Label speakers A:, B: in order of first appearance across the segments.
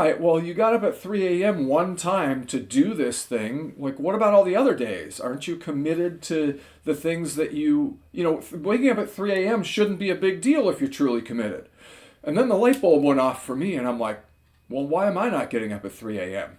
A: right, well, you got up at 3 a.m. one time to do this thing. Like, what about all the other days? Aren't you committed to the things that waking up at 3 a.m. shouldn't be a big deal if you're truly committed. And then the light bulb went off for me, and I'm like, well, why am I not getting up at 3 a.m.?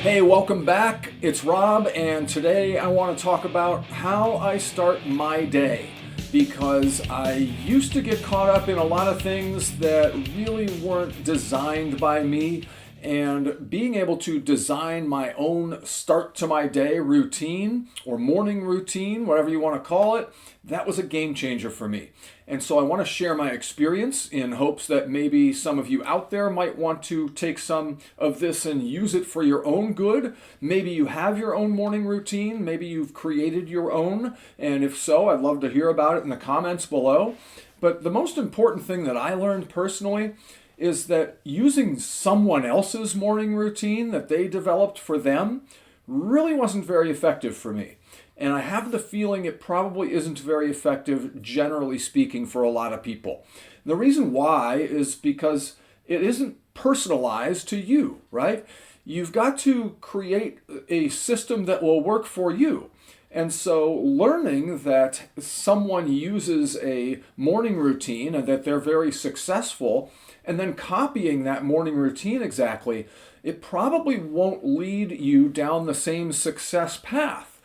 A: Hey, welcome back. It's Rob, and today I want to talk about how I start my day, because I used to get caught up in a lot of things that really weren't designed by me, and being able to design my own start to my day routine or morning routine, whatever you want to call it, that was a game changer for me. And so I want to share my experience in hopes that maybe some of you out there might want to take some of this and use it for your own good. Maybe you have your own morning routine. Maybe you've created your own. And if so, I'd love to hear about it in the comments below. But the most important thing that I learned personally is that using someone else's morning routine that they developed for them really wasn't very effective for me. And I have the feeling it probably isn't very effective, generally speaking, for a lot of people. The reason why is because it isn't personalized to you, right? You've got to create a system that will work for you. And so learning that someone uses a morning routine and that they're very successful, and then copying that morning routine exactly, it probably won't lead you down the same success path.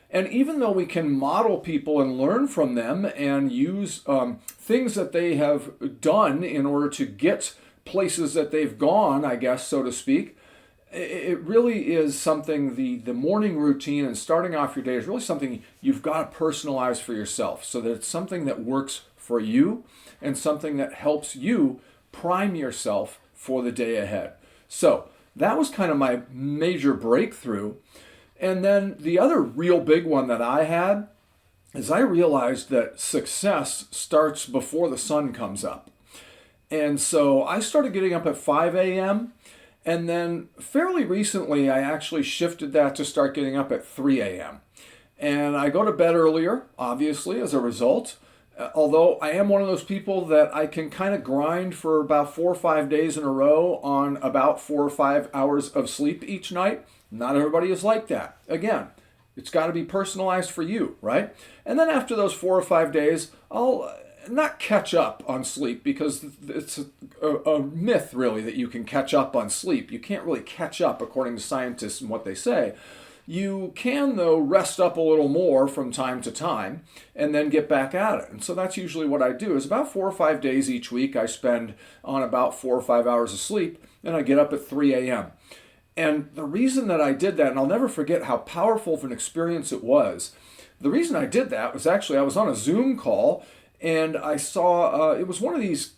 A: And even though we can model people and learn from them and use things that they have done in order to get places that they've gone, I guess, so to speak, it really is something, the morning routine and starting off your day is really something you've got to personalize for yourself, so that it's something that works for you and something that helps you prime yourself for the day ahead. So that was kind of my major breakthrough. And then the other real big one that I had is I realized that success starts before the sun comes up. And so I started getting up at 5 a.m. And then fairly recently, I actually shifted that to start getting up at 3 a.m. And I go to bed earlier, obviously, as a result. Although I am one of those people that I can kind of grind for about 4 or 5 days in a row on about 4 or 5 hours of sleep each night. Not everybody is like that. Again, it's got to be personalized for you, right? And then after those 4 or 5 days, I'll not catch up on sleep, because it's a myth, really, that you can catch up on sleep. You can't really catch up, according to scientists and what they say. You can, though, rest up a little more from time to time and then get back at it. And so that's usually what I do, is about 4 or 5 days each week I spend on about 4 or 5 hours of sleep, and I get up at 3 a.m. And the reason that I did that, and I'll never forget how powerful of an experience it was, the reason I did that was actually I was on a Zoom call, and I saw, it was one of these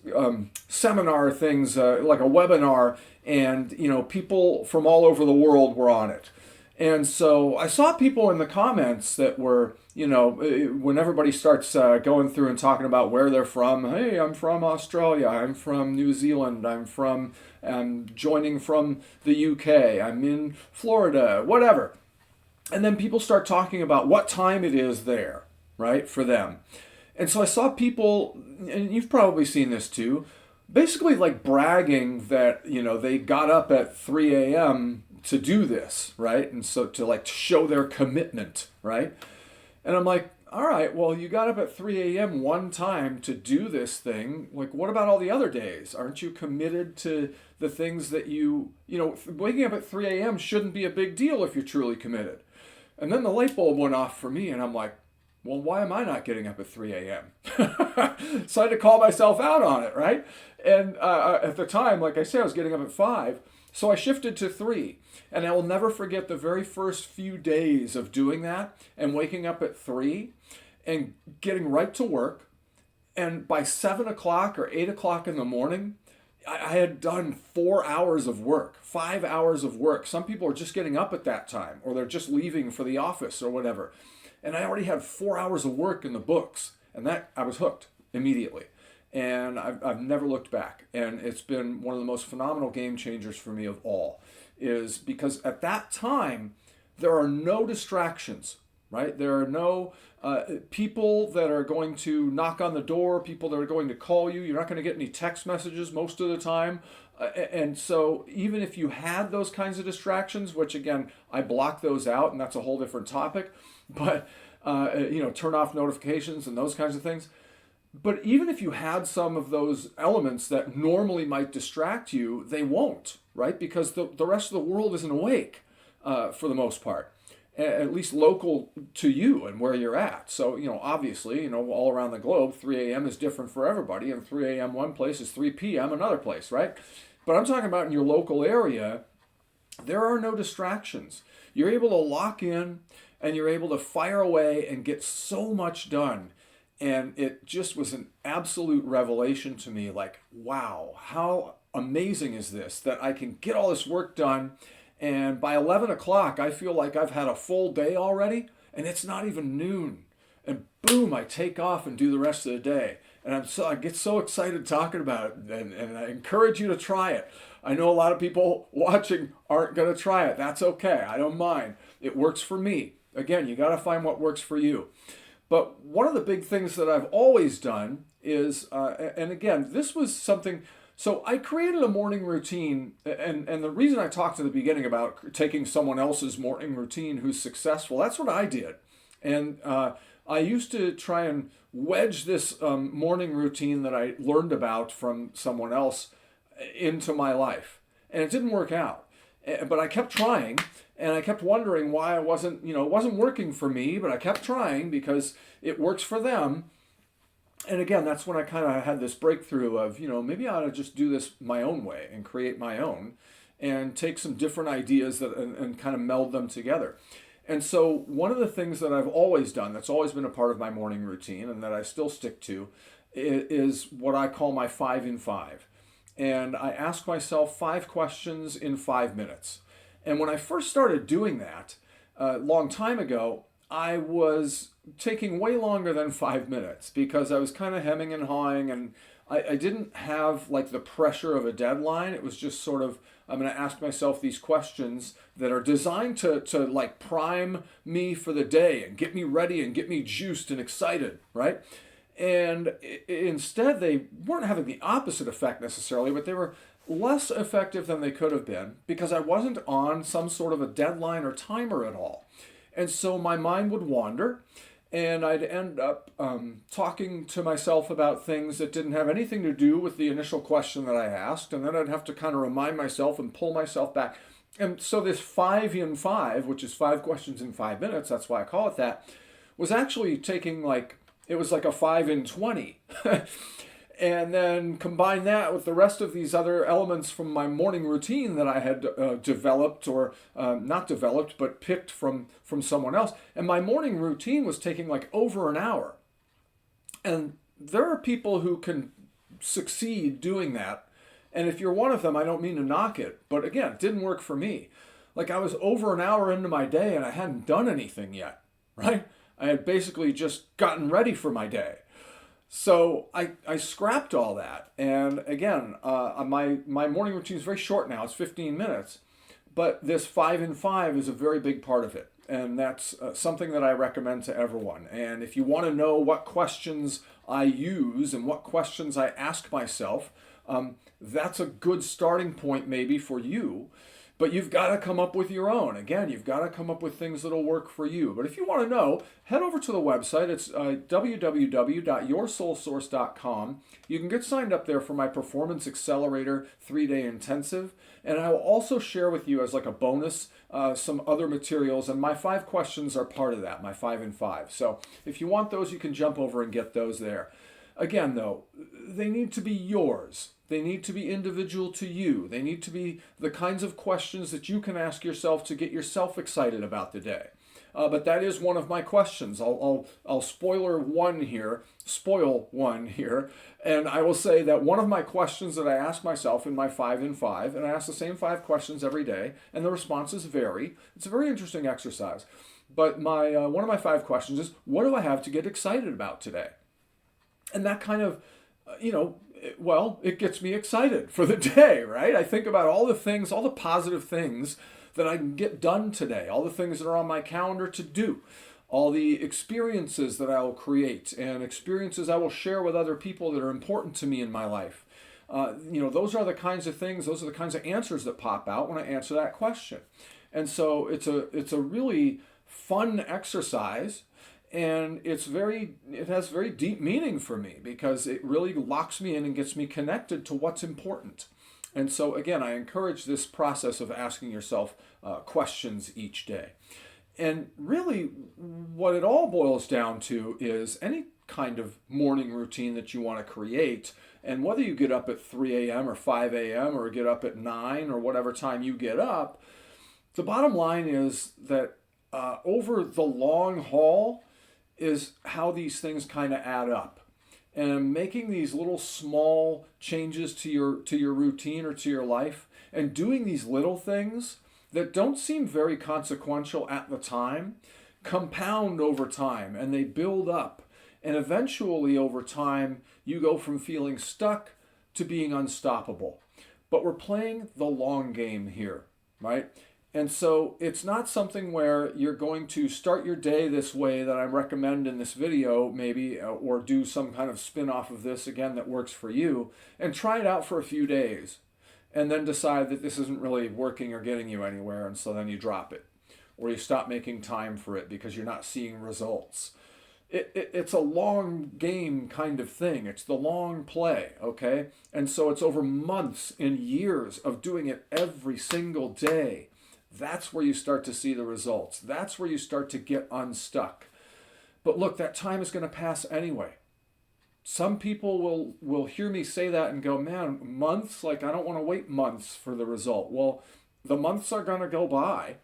A: seminar things, like a webinar, and people from all over the world were on it. And so I saw people in the comments that were, when everybody starts going through and talking about where they're from. Hey, I'm from Australia. I'm from New Zealand. I'm joining from the UK. I'm in Florida, whatever. And then people start talking about what time it is there, right, for them. And so I saw people, and you've probably seen this too, basically like bragging that, they got up at 3 a.m. to do this, right? And so to like show their commitment, right? And I'm like, all right, well, you got up at 3 a.m. one time to do this thing. Like, what about all the other days? Aren't you committed to the things that waking up at 3 a.m. shouldn't be a big deal if you're truly committed. And then the light bulb went off for me, and I'm like, well, why am I not getting up at 3 a.m.? So I had to call myself out on it, right? And at the time, like I said, I was getting up at 5. So I shifted to 3. And I will never forget the very first few days of doing that and waking up at 3 and getting right to work. And by 7 o'clock or 8 o'clock in the morning, I had done 4 hours of work, 5 hours of work. Some people are just getting up at that time, or they're just leaving for the office or whatever. And I already had 4 hours of work in the books. And that I was hooked immediately. And I've never looked back. And it's been one of the most phenomenal game changers for me of all, is because at that time, there are no distractions. right? There are no people that are going to knock on the door, people that are going to call you. You're not going to get any text messages most of the time. And so even if you had those kinds of distractions, which again, I block those out, and that's a whole different topic, but turn off notifications and those kinds of things. But even if you had some of those elements that normally might distract you, they won't, right? Because the rest of the world isn't awake for the most part, at least local to you and where you're at. So, obviously, all around the globe, 3 a.m. is different for everybody, and 3 a.m. one place is 3 p.m. another place, right? But I'm talking about in your local area, there are no distractions. You're able to lock in and you're able to fire away and get so much done. And it just was an absolute revelation to me, like, wow, how amazing is this that I can get all this work done, and by 11 o'clock I feel like I've had a full day already, and it's not even noon, and boom, I take off and do the rest of the day. And I get so excited talking about it, and I encourage you to try it. I know a lot of people watching aren't going to try it. That's okay. I don't mind. It works for me. Again, you got to find what works for you. But one of the big things that I've always done is, and again, this was something, so I created a morning routine, and the reason I talked at the beginning about taking someone else's morning routine who's successful, that's what I did. And I used to try and wedge this morning routine that I learned about from someone else into my life. And it didn't work out. But I kept trying, and I kept wondering why it wasn't working for me, but I kept trying because it works for them. And again, that's when I kind of had this breakthrough of, maybe I ought to just do this my own way and create my own and take some different ideas and kind of meld them together. And so one of the things that I've always done, that's always been a part of my morning routine and that I still stick to, is what I call my 5 in 5. And I ask myself 5 questions in 5 minutes. And when I first started doing that a long time ago, I was taking way longer than 5 minutes because I was kind of hemming and hawing, and I didn't have like the pressure of a deadline. It was just sort of, I'm going to ask myself these questions that are designed to like prime me for the day and get me ready and get me juiced and excited, right? And instead, they weren't having the opposite effect necessarily, but they were less effective than they could have been because I wasn't on some sort of a deadline or timer at all. And so my mind would wander, and I'd end up talking to myself about things that didn't have anything to do with the initial question that I asked, and then I'd have to kind of remind myself and pull myself back. And so this 5 in 5, which is 5 questions in 5 minutes, that's why I call it that, was actually taking it was like a 5 in 20. And then combine that with the rest of these other elements from my morning routine that I had developed, or not developed, but picked from someone else. And my morning routine was taking like over an hour. And there are people who can succeed doing that. And if you're one of them, I don't mean to knock it. But again, it didn't work for me. Like I was over an hour into my day and I hadn't done anything yet, right? I had basically just gotten ready for my day. So I scrapped all that. And again, my morning routine is very short now. It's 15 minutes. But this 5 in 5 is a very big part of it. And that's something that I recommend to everyone. And if you want to know what questions I use and what questions I ask myself, that's a good starting point maybe for you. But you've got to come up with your own. Again, you've got to come up with things that'll work for you. But if you want to know, head over to the website. It's www.yoursoulsource.com. You can get signed up there for my Performance Accelerator 3-day intensive. And I will also share with you as like a bonus some other materials. And my 5 questions are part of that, my 5 in 5. So if you want those, you can jump over and get those there. Again, though, they need to be yours. They need to be individual to you. They need to be the kinds of questions that you can ask yourself to get yourself excited about the day. But that is one of my questions. I'll spoil one here, and I will say that one of my questions that I ask myself in my 5 in 5, and I ask the same 5 questions every day, and the responses vary. It's a very interesting exercise. But my one of my 5 questions is, what do I have to get excited about today? And that kind of, it gets me excited for the day, right? I think about all the things, all the positive things that I can get done today, all the things that are on my calendar to do. all the experiences that I will create and experiences I will share with other people that are important to me in my life. Those are the kinds of things, those are the kinds of answers that pop out when I answer that question. And so it's a really fun exercise, and it has very deep meaning for me because it really locks me in and gets me connected to what's important. And so again, I encourage this process of asking yourself questions each day. And really, what it all boils down to is any kind of morning routine that you want to create, and whether you get up at 3 a.m. or 5 a.m. or get up at 9 or whatever time you get up, the bottom line is that over the long haul is how these things kind of add up. And making these little small changes to your routine or to your life, and doing these little things that don't seem very consequential at the time compound over time, and they build up. And eventually over time, you go from feeling stuck to being unstoppable. But we're playing the long game here, right? And so it's not something where you're going to start your day this way that I recommend in this video, maybe, or do some kind of spin off of this again that works for you, and try it out for a few days, and then decide that this isn't really working or getting you anywhere, and so then you drop it, or you stop making time for it because you're not seeing results. It's a long game kind of thing. It's the long play, okay? And so it's over months and years of doing it every single day. That's where you start to see the results. That's where you start to get unstuck. But look, that time is going to pass anyway. Some people will hear me say that and go, man, months? Like, I don't want to wait months for the result. Well, the months are going to go by.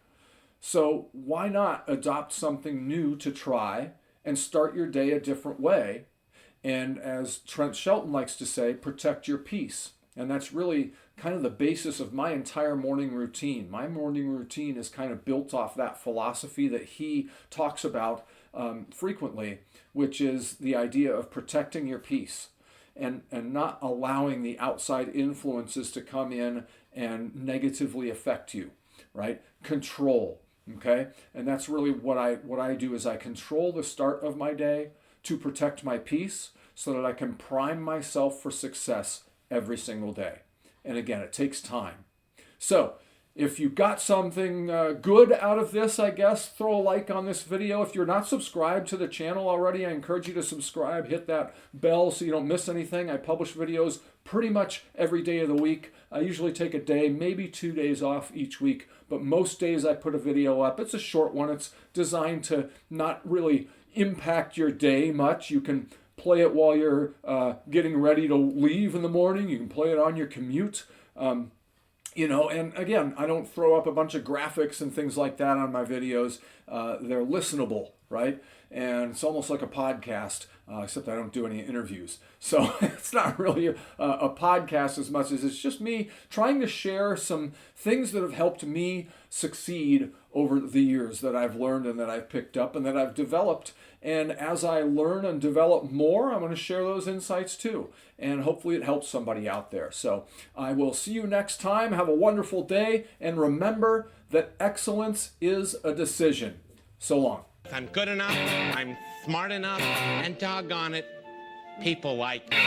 A: So why not adopt something new to try and start your day a different way? And as Trent Shelton likes to say, protect your peace. And that's really kind of the basis of my entire morning routine. My morning routine is kind of built off that philosophy that he talks about frequently, which is the idea of protecting your peace and not allowing the outside influences to come in and negatively affect you, right? Control, okay? And that's really what I do is I control the start of my day to protect my peace so that I can prime myself for success every single day. And again, it takes time. So if you got something good out of this, I guess, throw a like on this video. If you're not subscribed to the channel already, I encourage you to subscribe. Hit that bell so you don't miss anything. I publish videos pretty much every day of the week. I usually take a day, maybe 2 days off each week, but most days I put a video up. It's a short one. It's designed to not really impact your day much. You can play it while you're getting ready to leave in the morning. You can play it on your commute. And again, I don't throw up a bunch of graphics and things like that on my videos. They're listenable, right? And it's almost like a podcast, except I don't do any interviews. So it's not really a podcast as much as it's just me trying to share some things that have helped me succeed over the years that I've learned and that I've picked up and that I've developed. And as I learn and develop more, I'm going to share those insights too. And hopefully it helps somebody out there. So I will see you next time. Have a wonderful day. And remember that excellence is a decision. So long.
B: I'm good enough, I'm smart enough, and doggone it, people like me.